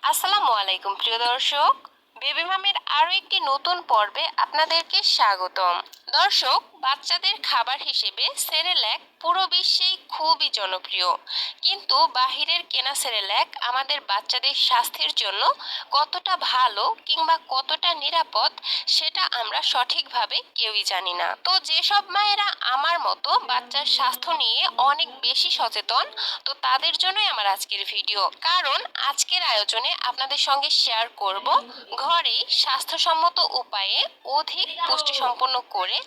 আসসালামু আলাইকুম প্রিয় দর্শক, বেবি মামের আরও একটি নতুন পর্বে আপনাদেরকে স্বাগতম। দর্শক, বাচ্চাদের খাবার হিসেবে সেরেল্যাক পুরো বিশ্বেই খুবই জনপ্রিয়, কিন্তু বাহিরের কেনা সেরেল্যাক আমাদের বাচ্চাদের স্বাস্থ্যের জন্য কতটা ভালো কিংবা কতটা নিরাপদ সেটা আমরা সঠিকভাবে কেউই জানি না। তো যেসব মায়েরা আমার মতো বাচ্চার স্বাস্থ্য নিয়ে অনেক বেশি সচেতন, তো তাদের জন্যই আমার আজকের ভিডিও। কারণ আজকের আয়োজনে আপনাদের সঙ্গে শেয়ার করব ঘরেই স্বাস্থ্যসম্মত উপায়ে অধিক পুষ্টিসম্পন্ন করে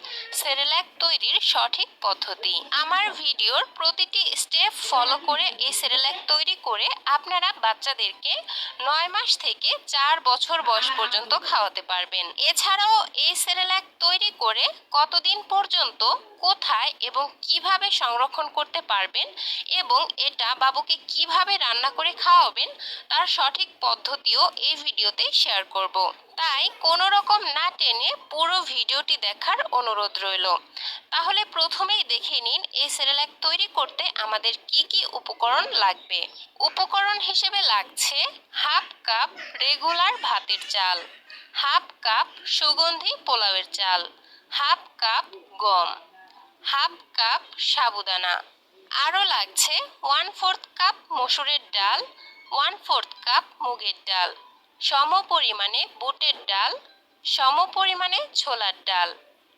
সেরেল্যাক তৈরির সঠিক পদ্ধতি। আমার ভিডিওর প্রতিটি স্টেপ ফলো করে এই সেরেল্যাক তৈরি করে আপনারা বাচ্চাদেরকে 9 মাস থেকে 4 বছর বয়স পর্যন্ত খাওয়াতে পারবেন। এছাড়াও এই সেরেল্যাক তৈরি করে কতদিন পর্যন্ত, কোথায় এবং কিভাবে সংরক্ষণ করতে পারবেন এবং এটা বাবুকে কিভাবে রান্না করে খাওয়াবেন তার সঠিক পদ্ধতিও এই ভিডিওতে শেয়ার করব। তাই কোনো রকম না টেনে পুরো ভিডিওটি দেখার অনুরোধ রইল। তাহলে প্রথমেই দেখে নিন এই সেরেল্যাক তৈরি করতে আমাদের কি কি উপকরণ লাগবে। উপকরণ হিসেবে লাগছে হাফ কাপ রেগুলার ভাতের চাল, হাফ কাপ সুগন্ধি পোলাওয়ের চাল, হাফ কাপ গম, হাফ কাপ সাবুদানা। আরও লাগছে 1/4 কাপ মসুরের ডাল, 1/4 কাপ মুগের ডাল, সম পরিমাণে বুটের ডাল, সম পরিমাণে ছোলার ডাল,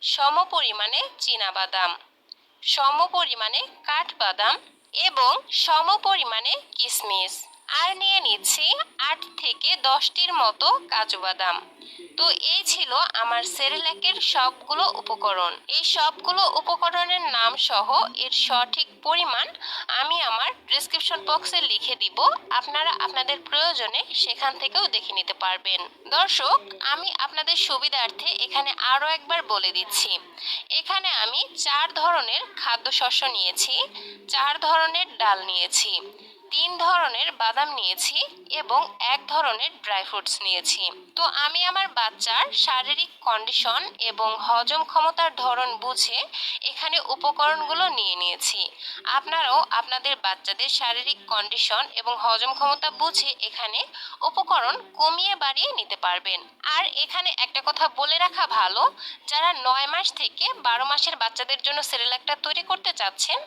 সম পরিমাণে চীনাবাদাম, সম পরিমাণে কাঠবাদাম এবং সম পরিমাণে কিশমিশ। আর নিয়ে নিচ্ছি 8 থেকে 10টির মতো কাজু বাদাম। তো এই ছিল আমার সেরেল্যাকের সবগুলো উপকরণ। এই সবগুলো উপকরণের নাম সহ এর সঠিক পরিমাণ আমি আমার ডেসক্রিপশন বক্সে লিখে দিব, আপনারা আপনাদের প্রয়োজনে সেখান থেকেও দেখে নিতে পারবেন। দর্শক, আমি আপনাদের সুবিধার্থে এখানে আরও একবার বলে দিচ্ছি, এখানে আমি 4 ধরনের খাদ্যশস্য নিয়েছি, 4 ধরনের ডাল নিয়েছি, 3 ধরনের বাদাম নিয়েছি এবং 1 ধরনের ড্রাই ফ্রুটস নিয়েছি। তো আমি আমার বাচ্চার শারীরিক কন্ডিশন এবং হজম ক্ষমতার ধরন বুঝে এখানে উপকরণগুলো নিয়ে নিয়েছি। আপনারাও আপনাদের বাচ্চাদের শারীরিক কন্ডিশন এবং হজম ক্ষমতা বুঝে এখানে উপকরণ কমিয়ে বাড়িয়ে নিতে পারবেন। আর এখানে একটা কথা বলে রাখা ভালো, যারা 9 মাস থেকে 12 মাসের বাচ্চাদের জন্য সেরেল্যাকটা তৈরি করতে চাচ্ছেন,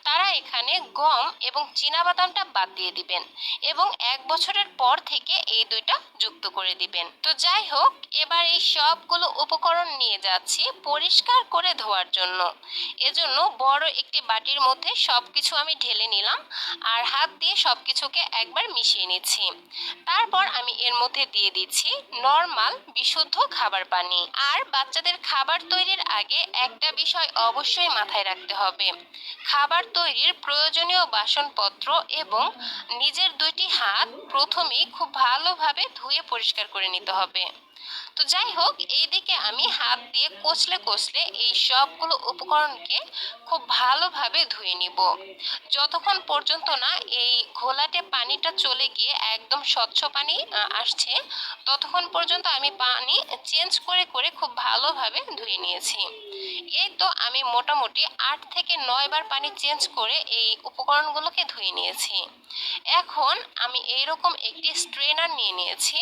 তারা এখানে গম এবং চীনাবাদামটা বাদ দিয়ে দিবেন এবং 1 বছরের পর থেকে এই দুইটা যুক্ত করে দিবেন। তো যাই হোক, এবার এই সবগুলো উপকরণ নিয়ে যাচ্ছি পরিষ্কার করে ধোয়ার জন্য। এজন্য বড় একটি বাটির মধ্যে সবকিছু আমি ঢেলে নিলাম আর হাত দিয়ে সবকিছুকে একবার মিশিয়ে নিচ্ছি। তারপর আমি এর মধ্যে দিয়ে দিচ্ছি নরমাল বিশুদ্ধ খাবার পানি। আর বাচ্চাদের খাবার তৈরির আগে একটা বিষয় অবশ্যই মাথায় রাখতে হবে, খাবার তৈরির প্রয়োজনীয় বাসনপত্র এবং নিজের 2টি হাত প্রথমেই খুব ভালোভাবে ধুয়ে পরিষ্কার করে নিতে হবে। তো যাই হোক, এইদিকে আমি হাত দিয়ে কচলে কচলে এই সবগুলো উপকরণকে খুব ভালোভাবে ধুয়ে নিব, যতক্ষণ পর্যন্ত না এই ঘোলাটে পানিটা চলে গিয়ে একদম স্বচ্ছ পানি আসছে, ততক্ষণ পর্যন্ত আমি পানি চেঞ্জ করে করে খুব ভালোভাবে ধুয়ে নিয়েছি। এই তো আমি মোটামুটি 8 থেকে 9 বার পানি চেঞ্জ করে এই উপকরণগুলোকে ধুয়ে নিয়েছি। এখন আমি এইরকম একটি স্ট্রেনার নিয়ে নিয়েছি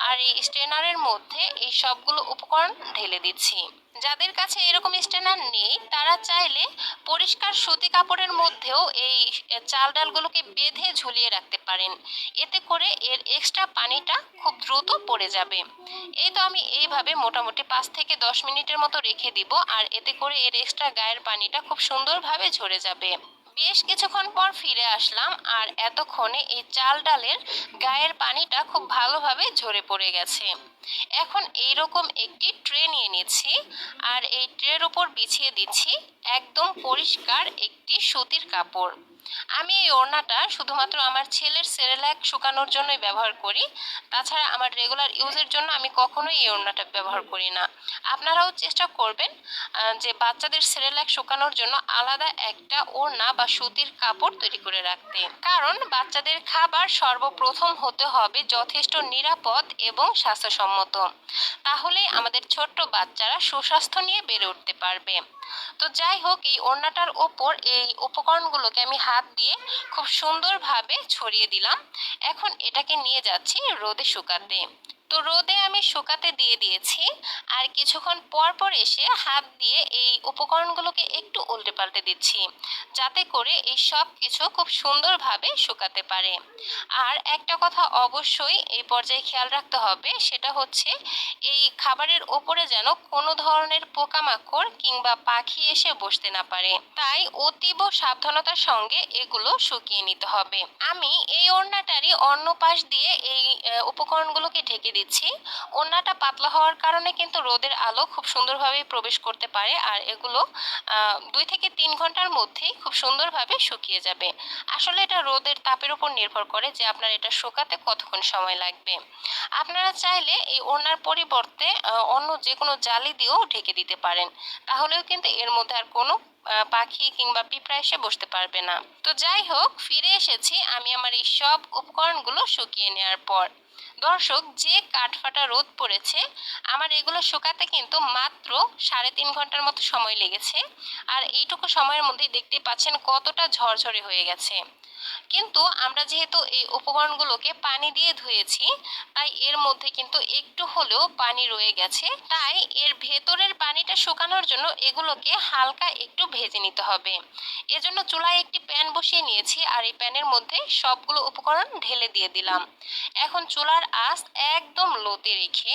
আর এই স্ট্রেনারের মধ্যে এই সবগুলো উপকরণ ঢেলে দিচ্ছি। যাদের কাছে এরকম স্ট্রেনার নেই, তারা চাইলে পরিষ্কার সুতি কাপড়ের মধ্যেও এই চাল ডালগুলোকে বেঁধে ঝুলিয়ে রাখতে পারেন, এতে করে এর এক্সট্রা পানিটা খুব দ্রুত পড়ে যাবে। এই তো আমি এইভাবে মোটামুটি 5 থেকে 10 মিনিটের মতো রেখে দিব, আর এতে করে এর এক্সট্রা গায়ের পানিটা খুব সুন্দরভাবে ঝরে যাবে। বেশ কিছুক্ষণ পর ফিরে আসলাম আর এতক্ষণে এই চাল ডালের গায়ের পানিটা খুব ভালোভাবে ঝরে পড়ে গেছে। এখন এইরকম একটি ট্রে নিয়ে নিচ্ছি আর এই ট্রের উপর বিছিয়ে দিচ্ছি একদম পরিষ্কার একটি সুতির কাপড়। আমি এই ওড়নাটা শুধুমাত্র আমার ছেলের সেরেল্যাক শুকানোর জন্যই ব্যবহার করি, তাছাড়া আমার রেগুলার ইউজের জন্য আমি কখনোই এই ওড়নাটা ব্যবহার করি না। আপনারাও চেষ্টা করবেন যে বাচ্চাদের সেরেল্যাক শুকানোর জন্য আলাদা একটা ওড়না বা সুতির কাপড় তৈরি করে রাখতে, কারণ বাচ্চাদের খাবার সর্বপ্রথম হতে হবে যথেষ্ট নিরাপদ এবং স্বাস্থ্যসম্মত, তাহলেই আমাদের ছোট্ট বাচ্চারা সুস্বাস্থ্য নিয়ে বেড়ে উঠতে পারবে। তো যাই হোক, এই ওড়নাটার ওপর এই উপকরণগুলোকে আমি হাত হাত দিয়ে খুব সুন্দরভাবে ছড়িয়ে দিলাম। এখন এটাকে নিয়ে যাচ্ছি রোদে শুকাতে। তো রোদে আমি শুকাতে দিয়ে দিয়েছি, আর কিছুক্ষণ পর পর এসে হাত দিয়ে এই উপকরণগুলোকে একটু উল্টে পাল্টে দিচ্ছি, যাতে করে এই সব কিছু খুব সুন্দরভাবে শুকাতে পারে। আর একটা কথা অবশ্যই এই পর্যায়ে খেয়াল রাখতে হবে, সেটা হচ্ছে এই খাবারের ওপরে যেন কোনো ধরনের পোকামাকড় কিংবা পাখি এসে বসতে না পারে, তাই অতীব সাবধানতার সঙ্গে এগুলো শুকিয়ে নিতে হবে। আমি এই ওড়নাটারই অন্য পাশ দিয়ে এই উপকরণগুলোকে ঢেকে দিচ্ছি। ওড়নাটা পাতলা হওয়ার কারণে কিন্তু রোদের আলো খুব সুন্দরভাবে প্রবেশ করতে পারে, আর এগুলো 2 থেকে 3 ঘন্টার মধ্যেই খুব সুন্দরভাবে শুকিয়ে যাবে। আসলে এটা রোদের তাপের উপর নির্ভর করে যে আপনার এটা শুকাতে কতক্ষণ সময় লাগবে। আপনারা চাইলে এই ওড়নার পরিবর্তে অন্য যে কোনো জালি দিয়েও ঢেকে দিতে পারেন, তাহলেও কিন্তু এর মধ্যে আর কোনো পাখি কিংবা পিঁপড়া এসে বসতে পারবে না। তো যাই হোক, ফিরে এসেছি আমি আমার এই সব উপকরণগুলো শুকিয়ে নেওয়ার পর। দর্শক, যে কাঠফাটা রোদ পড়েছে, আমার এগুলো শুকাতে কিন্তু মাত্র 3.5 ঘন্টার মতো সময় লেগেছে। আর এইটুকু সময়ের মধ্যেই দেখতেই পাচ্ছেন কতটা ঝরঝরে হয়ে গেছে। কিন্তু আমরা যেহেতু এই উপকরণগুলোকে পানি দিয়ে ধুয়েছি, তাই এর মধ্যে কিন্তু একটু হলেও পানি রয়ে গেছে। তাই এর ভেতরের পানিটা শুকানোর জন্য এগুলোকে হালকা একটু ভেজে নিতে হবে। এজন্য চুলায় একটি প্যান বসিয়ে নিয়েছি, আর এই প্যানের মধ্যে সবগুলো উপকরণ ঢেলে দিয়ে দিলাম। এখন চুলার আঁচ একদম লোতে রেখে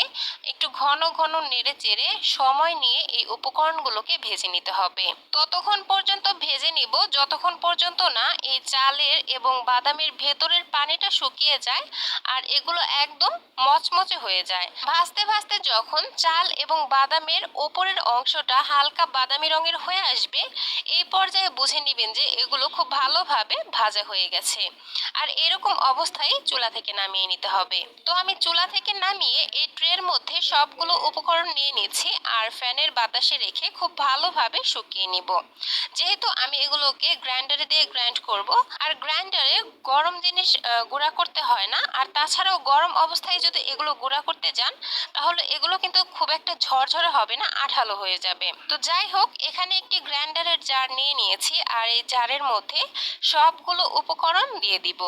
একটু ঘন ঘন নেড়ে চেড়ে সময় নিয়ে এই উপকরণগুলোকে ভেজে নিতে হবে। ততক্ষণ পর্যন্ত ভেজে নিব যতক্ষণ পর্যন্ত না এই চালের এবং বাদামের ভেতরের পানিটা শুকিয়ে যায় আর এগুলো একদম মচমচে হয়ে যায়। ভাজতে ভাজতে যখন চাল এবং বাদামের ওপরের অংশটা হালকা বাদামি রঙের হয়ে আসবে, এই পর্যায়ে বুঝে নেবেন যে এগুলো খুব ভালোভাবে ভাজা হয়ে গেছে। আর এরকম অবস্থায় চুলা থেকে নামিয়ে নিতে হবে। তো আমি চুলা থেকে নামিয়ে এই ট্রের মধ্যে সবগুলো উপকরণ নিয়ে নিচ্ছি, আর ফ্যানের বাতাসে রেখে খুব ভালোভাবে শুকিয়ে নিব। যেহেতু আমি এগুলোকে গ্রাইন্ডারে দিয়ে গ্রাইন্ড করব, আর গ্রাইন্ডারে গরম জিনিস গুঁড়া করতে হয় না। আর তাছাড়াও গরম অবস্থায় যদি এগুলো গুঁড়া করতে যান, তাহলে এগুলো কিন্তু খুব একটা ঝরঝরে হবে না, আঠালো হয়ে যাবে। তো যাই হোক, এখানে একটি গ্রাইন্ডারের জার নিয়ে নিয়েছি, আর এই জারের মধ্যে সবগুলো উপকরণ দিয়ে দিব।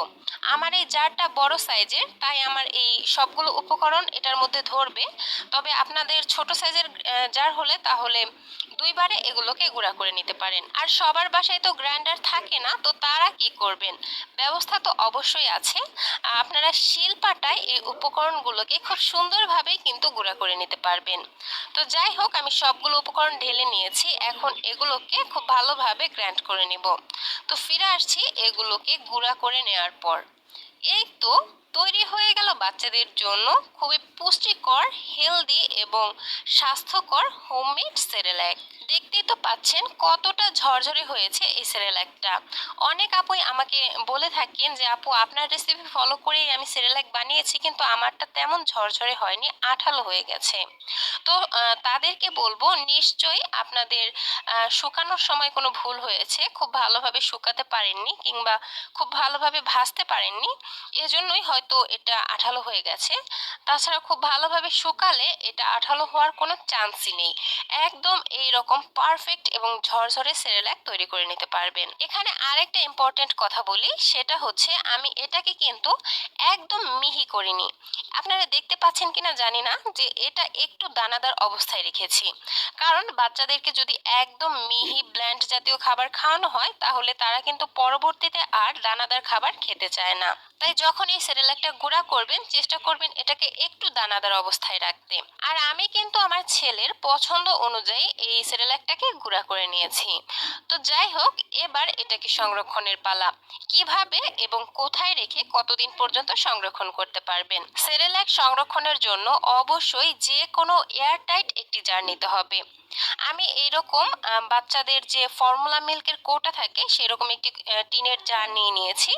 আমার এই জারটা বড় সাইজের, তাই আমার এই সবগুলো উপকরণ এটার মধ্যে ধরবে। তবে আপনাদের ছোট সাইজের জার হলে তাহলে 2বারে এগুলোকে গুঁড়া করে নিতে পারেন। আর সবার বাসায় তো গ্রাইন্ডার থাকে না, তো তারা কি করবেন, ব্যবস্থা তো অবশ্যই আছে। আপনারা শিলপাটায় এই উপকরণগুলোকে খুব সুন্দরভাবে কিন্তু গুঁড়া করে নিতে পারবেন। তো যাই হোক, আমি সবগুলো উপকরণ ঢেলে নিয়েছি, এখন এগুলোকে খুব ভালোভাবে গ্রাইন্ড করে নিব। তো ফিরে আসছি এগুলোকে গুঁড়া করে নেওয়ার পর। এই তো তৈরি হয়ে গেল বাচ্চাদের জন্য খুবই পুষ্টিকর, হেলদি এবং স্বাস্থ্যকর হোমমেড সেরেল্যাক। দেখতেই তো পাচ্ছেন কতটা ঝরঝরে হয়েছে এই সেরেল্যাকটা। অনেক আপুই আমাকে বলে থাকেন যে আপু, আপনার রেসিপি ফলো করেই আমি সেরেল্যাক বানিয়েছি, কিন্তু আমারটা তেমন ঝরঝরে হয়নি, আঠালো হয়ে গেছে। তো তাদেরকে বলবো, নিশ্চয়ই আপনাদের শুকানোর সময় কোনো ভুল হয়েছে, খুব ভালোভাবে শুকাতে পারেননি কিংবা খুব ভালোভাবে ভাজতে পারেননি, এজন্যই হয়তো এটা আঠালো হয়ে গেছে। তাছাড়া খুব ভালোভাবে শুকালে এটা আঠালো হওয়ার কোনো চান্সই নেই। একদম এই রকম পারফেক্ট এবং ঝরঝরে সেরেল্যাক তৈরি করে নিতে পারবেন। এখানে আরেকটা ইম্পর্টেন্ট কথা বলি, সেটা হচ্ছে আমি এটাকে কিন্তু একদম মিহি করিনি। আপনারা দেখতে পাচ্ছেন কিনা জানি না যে এটা একটু দানাদার অবস্থায় রেখেছি, কারণ বাচ্চাদেরকে যদি একদম মিহি ব্ল্যান্ড জাতীয় খাবার খাওয়ানো হয়, তাহলে তারা কিন্তু পরবর্তীতে আর দানাদার খাবার খেতে চায় না। তাই যখন এই সেরেল্যাকটা গুঁড়া করবেন, চেষ্টা করবেন এটাকে একটু দানাদার অবস্থায় রাখতে। আর আমি কিন্তু আমার ছেলের পছন্দ অনুযায়ী এই সেরেল্যাকটাকে গুঁড়া করে নিয়েছি। তো যাই হোক, এবার এটাকে সংরক্ষণের পালা। কিভাবে এবং কোথায় রেখে কতদিন পর্যন্ত সংরক্ষণ করতে পারবেন। সেরেল্যাক সংরক্ষণের জন্য অবশ্যই যে কোনো এয়ারটাইট একটি জার নিতে হবে। আমি এইরকম বাচ্চাদের যে ফর্মুলা মিল্কের কৌটা থাকে সেরকম একটি টিনের জার নিয়ে নিয়েছি,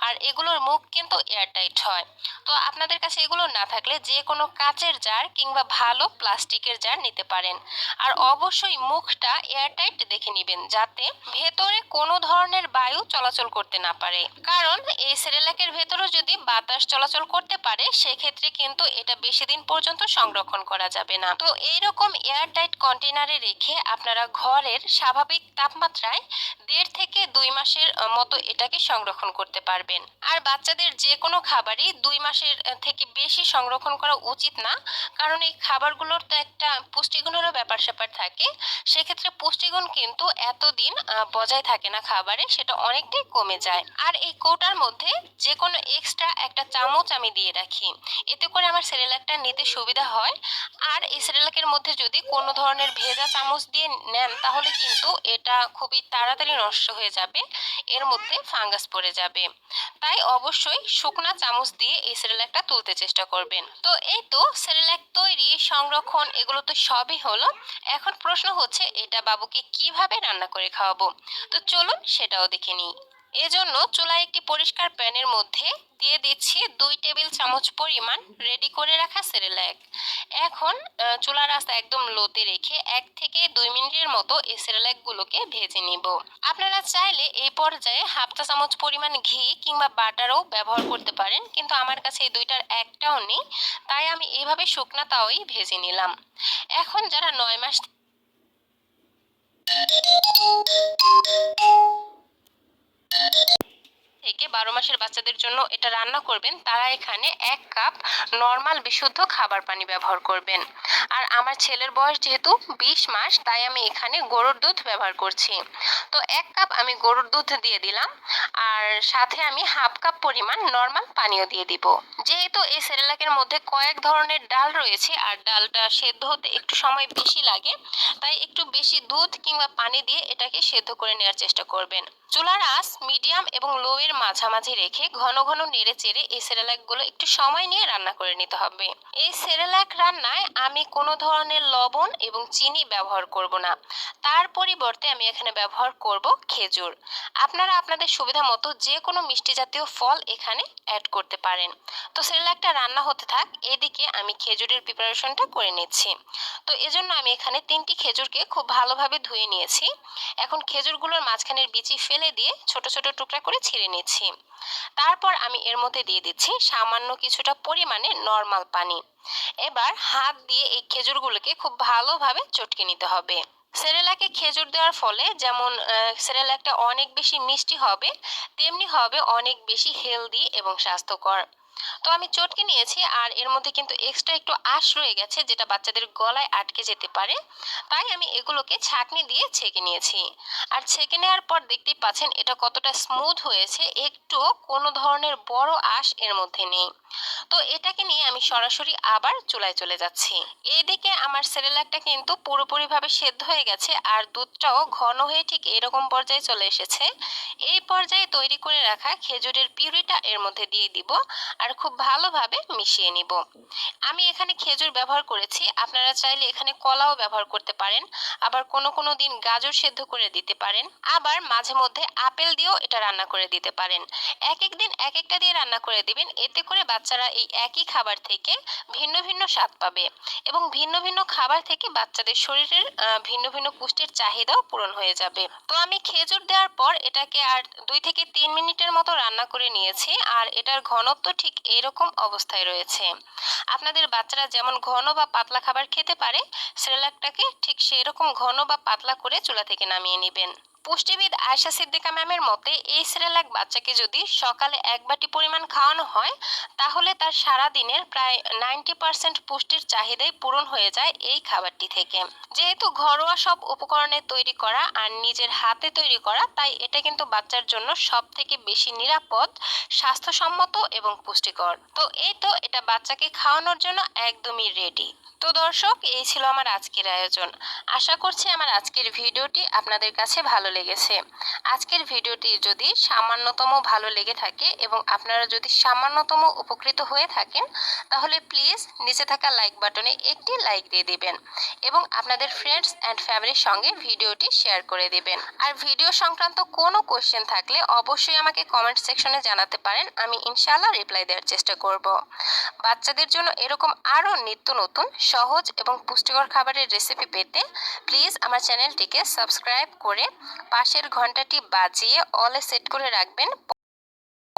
আর এগুলোর মুখ কিন্তু এয়ারটাইট হয়। তো আপনাদের কাছে এগুলো না থাকলে যে কোনো কাচের জার কিংবা ভালো প্লাস্টিকের জার নিতে পারেন। আর অবশ্যই মুখটা এয়ারটাইট দেখে নেবেন, যাতে ভেতরে কোনো ধরনের বায়ু চলাচল করতে না পারে। কারণ এই সেরেল্যাকের ভেতরে যদি বাতাস চলাচল করতে পারে, সেক্ষেত্রে কিন্তু এটা বেশি দিন পর্যন্ত সংরক্ষণ করা যাবে না। তো এইরকম এয়ারটাইট কন্টেনার কন্টেনারে রেখে আপনারা ঘরের স্বাভাবিক তাপমাত্রায় 1.5 থেকে 2 মাসের মতো এটাকে সংরক্ষণ করতে পারবেন। আর বাচ্চাদের যে কোনো খাবারই 2 মাসের থেকে বেশি সংরক্ষণ করা উচিত না, কারণ এই খাবারগুলোর তো একটা পুষ্টিগুণেরও ব্যাপার স্যাপার থাকে। সেক্ষেত্রে পুষ্টিগুণ কিন্তু এতদিন বজায় থাকে না খাবারে, সেটা অনেকটাই কমে যায়। আর এই কৌটার মধ্যে যে কোনো এক্সট্রা একটা চামচ আমি দিয়ে রাখি, এতে করে আমার সেরেলাকটা নিতে সুবিধা হয়। আর এই সেরেলাকের মধ্যে যদি কোনো ধরনের ভেজা চামচ দিয়ে নেন তাহলে কিন্তু এটা খুবই তাড়াতাড়ি নষ্ট হয়ে যাবে, এর মধ্যে ফাঙ্গাস পড়ে যাবে। তাই অবশ্যই শুকনা চামচ দিয়ে এই সেরেলাকটা তুলতে চেষ্টা করবেন। তো এই তো সেরেলাক তৈরি, সংরক্ষণ, এগুলো তো সবই হলো। এখন প্রশ্ন হচ্ছে এটা বাবুকে কিভাবে রান্না করে খাওয়াবো। তো চলুন সেটাও দেখে নিই। এজন্য চুলায় একটি পরিষ্কার প্যানের মধ্যে দিয়ে দিচ্ছি 2 টেবিল চামচ পরিমাণ রেডি করে রাখা সেরেলাক। এখন চুলার আঁচ একদম লোতে রেখে 1 থেকে 2 মিনিটের মতো এই সেরেলাকগুলোকে ভেজে নিব। আপনারা চাইলে এই পর্যায়ে হাফ চা চামচ পরিমাণ ঘি কিংবা বাটারও ব্যবহার করতে পারেন, কিন্তু আমার কাছে এই দুইটার একটাও নেই, তাই আমি এইভাবে শুকনা তাওয়াই ভেজে নিলাম। এখন যারা 9 মাস থেকে 12 মাসের বাচ্চাদের জন্য এটা রান্না করবেন, তারা এখানে 1 কাপ নর্মাল বিশুদ্ধ খাবার পানি ব্যবহার করবেন। আর আমার ছেলের বয়স যেহেতু 20 মাস, তাই আমি এখানে গরুর দুধ ব্যবহার করছি। তো 1 কাপ আমি গরুর দুধ দিয়ে দিলাম, আর সাথে আমি হাফ কাপ পরিমাণ নর্মাল পানিও দিয়ে দিব। যেহেতু এই সেরেলাকের মধ্যে কয়েক ধরনের ডাল রয়েছে আর ডালটা সেদ্ধ হতে একটু সময় বেশি লাগে, তাই একটু বেশি দুধ কিংবা পানি দিয়ে এটাকে সেদ্ধ করে নেওয়ার চেষ্টা করবেন। চুলার আঁচ মিডিয়াম এবং লো এর মাঝামাঝি রেখে ঘন ঘন নেড়ে চেড়ে এই সেরেলাকগুলো একটু সময় নিয়ে রান্না করে নিতে হবে। এই সেরেলাক রান্নায় আমি কোনো ধরনের লবণ এবং চিনি ব্যবহার করব না, তার পরিবর্তে আমি এখানে ব্যবহার করব খেজুর। আপনারা আপনাদের সুবিধা মতো যে কোনো মিষ্টি জাতীয় ফল এখানে অ্যাড করতে পারেন। তো সেরেলাকটা রান্না হতে থাক, এদিকে আমি খেজুরের প্রিপারেশনটা করে নিচ্ছি। তো এজন্য আমি এখানে 3টি খেজুরকে খুব ভালোভাবে ধুয়ে নিয়েছি। এখন খেজুরগুলোর মাঝখানের বিচি ফেলে দিয়ে ছোট ছোট টুকরা করে ছিঁড়ে নিচ্ছি। তারপর আমি এর মধ্যে দিয়ে দিচ্ছি সামান্য কিছুটা পরিমাণে নর্মাল পানি। এবার হাত দিয়ে এই খেজুরগুলোকে খুব ভালোভাবে চটকে নিতে হবে। সেরেলাকে খেজুর দেওয়ার ফলে যেমন সেরেলাকটা অনেক বেশি মিষ্টি হবে, তেমনি হবে অনেক বেশি হেলদি এবং স্বাস্থ্যকর। তো আমি চটকে নিয়েছি, আর এর মধ্যে কিন্তু এক্সট্রা একটু আঁশ রয়ে গেছে যেটা বাচ্চাদের গলায় আটকে যেতে পারে, তাই আমি এগুলোকে ছাঁকনি দিয়ে ছেঁকে নিয়েছি। আর ছেঁকে নেওয়ার পর দেখতেই পাচ্ছেন এটা কতটা স্মুথ হয়েছে, একটু কোনো ধরনের বড় আঁশ এর মধ্যে নেই। তো এটাকে নিয়ে আমি সরাসরি আবার চুলায় চলে যাচ্ছি। এইদিকে আমার সেরেলাকটা কিন্তু পুরোপুরিভাবে সেদ্ধ হয়ে গেছে, আর দুধটাও ঘন হয়ে ঠিক এরকম পর্যায়ে চলে এসেছে। এই পর্যায়ে তৈরি করে রাখা খেজুরের পিউরিটা এর মধ্যে দিয়ে দিব, আর খুব ভালোভাবে মিশিয়ে নিব। আমি এখানে খেজুর ব্যবহার করেছি, আপনারা চাইলে এখানে কলাও ব্যবহার করতে পারেন, আবার কোনো কোনো দিন গাজর সেদ্ধ করে দিতে পারেন, আবার মাঝে মধ্যে আপেল দিয়েও এটা রান্না করে দিতে পারেন। এক এক দিন এক একটা দিয়ে রান্না করে দিবেন, এতে করে বাচ্চারা এই একই খাবার থেকে ভিন্ন ভিন্ন স্বাদ পাবে, এবং ভিন্ন ভিন্ন খাবার থেকে বাচ্চাদের শরীরের ভিন্ন ভিন্ন পুষ্টির চাহিদাও পূরণ হয়ে যাবে। তো আমি খেজুর দেওয়ার পর এটাকে আর 2 থেকে 3 মিনিটের মতো রান্না করে নিয়েছি, আর এটার ঘনত্ব ঠিক এরকম অবস্থায় রয়েছে। আপনাদের বাচ্চারা যেমন ঘন বা পাতলা খাবার খেতে পারে, সেরেলাকটাকে ঠিক সেরকম ঘন বা পাতলা করে চুলা থেকে নামিয়ে নেবেন। পুষ্টিবিদ আয়েশা সিদ্দিকা ম্যামের মতে এই সেরেলাক বাচ্চাকে যদি সকালে 1 বাটি পরিমাণ খাওয়ানো হয়, তাহলে তার সারা দিনের প্রায় 90% পুষ্টির চাহিদাই পূরণ হয়ে যায় এই খাবারটি থেকে। যেহেতু ঘরোয়া সব উপকরণে তৈরি করা আর নিজের হাতে তৈরি করা, তাই এটা কিন্তু বাচ্চার জন্য সব থেকে বেশি নিরাপদ, স্বাস্থ্যসম্মত এবং পুষ্টিকর। তো এই তো এটা বাচ্চাকে খাওয়ানোর জন্য একদমই রেডি। তো দর্শক, এই ছিল আমার আজকের আয়োজন। আশা করছি আমার আজকের ভিডিওটি আপনাদের কাছে ভালো লেগেছে। আজকের ভিডিওটি যদি সামান্যতম ভালো লেগে থাকে এবং আপনারা যদি সামান্যতম উপকৃত হয়ে থাকেন, তাহলে প্লিজ নিচে থাকা লাইক বাটনে একটি লাইক দিয়ে দিবেন এবং আপনাদের ফ্রেন্ডস অ্যান্ড ফ্যামিলির সঙ্গে ভিডিওটি শেয়ার করে দিবেন। আর ভিডিও সংক্রান্ত কোনো কোশ্চেন থাকলে অবশ্যই আমাকে কমেন্ট সেকশনে জানাতে পারেন, আমি ইনশাআল্লাহ রিপ্লাই দেওয়ার চেষ্টা করব। বাচ্চাদের জন্য এরকম আরও নিত্য নতুন সহজ এবং পুষ্টিকর খাবারের রেসিপি পেতে প্লিজ আমার চ্যানেলটিকে সাবস্ক্রাইব করে পাশের ঘন্টাটি বাজিয়ে অলে সেট করে রাখবেন।